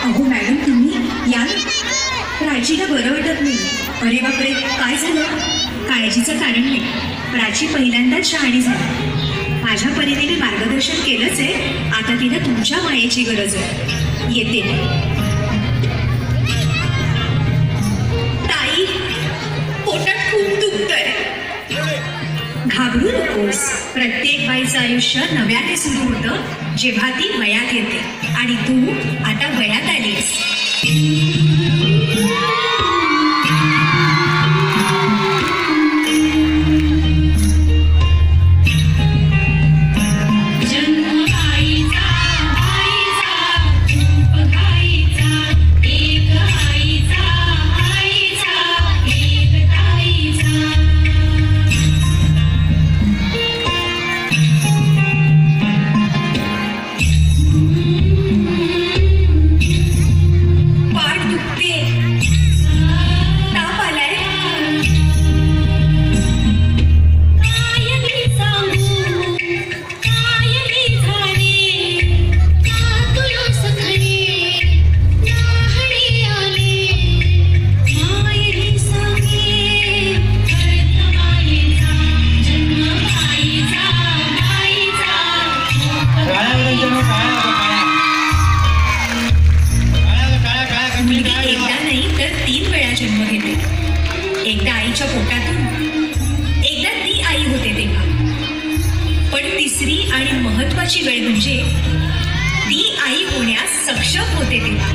अहो मॅडम तुम्ही या ना. प्राचीला बरं वाटत नाही. अरे बापरे, काय झालं? काळजीचं कारण नाही. प्राची पहिल्यांदाच शहाणी झाली. माझ्या परीने मी मार्गदर्शन केलंच आहे. आता तिला तुमच्या मायेची गरज आहे. येते. ताई, पोटात खूप दुखतंय. घाबरू नकोस. प्रत्येक बाईचं आयुष्य नव्याने सुरू होतं जेव्हा ती वयात येते. आणि तू आता वयात आलीस. एकदा आईच्या पोटातून, एकदा ती आई होते तेव्हा. पण तिसरी आणि महत्वाची वेळ म्हणजे ती आई होण्यास सक्षम होते तेव्हा.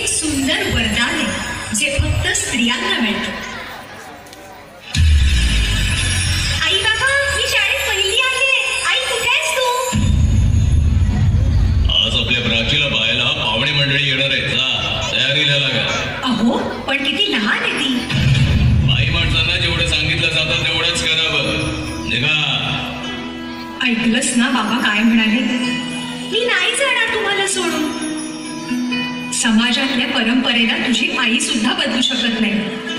सुंदर वरदान आहे जे फक्त स्त्रियांना मिळतं. आई बाबा, मी शाळेत पहिली आले. आई कुठे आहेस तू? आज आपल्या प्राचीला पाहायला पाहुणे मंडळी येणार आहेत ना, तयारीला लागा. अहो पण किती लहान आहे ती. बाई माणसांना जेवढं सांगितलं जातं तेवढंच करावं. निघा. ऐकलंस ना बाबा काय म्हणाले? मी नाही जाणार तुम्हाला सोडून. समाजातल्या परंपरेला तुझी आई सुद्धा बदलू शकत नाही.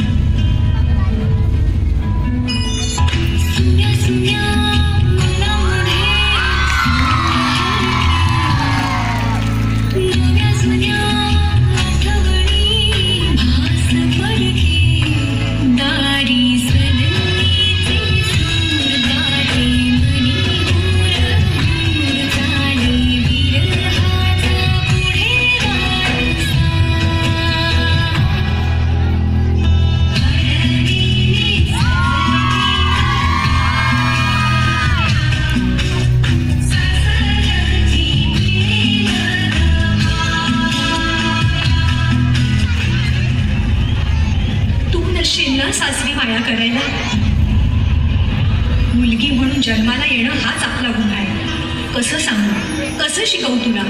सासरी माया करायला. मुलगी म्हणून जन्माला येणं हाच आपला गुन्हा आहे. कसं सांगू, कसं शिकवू तुला?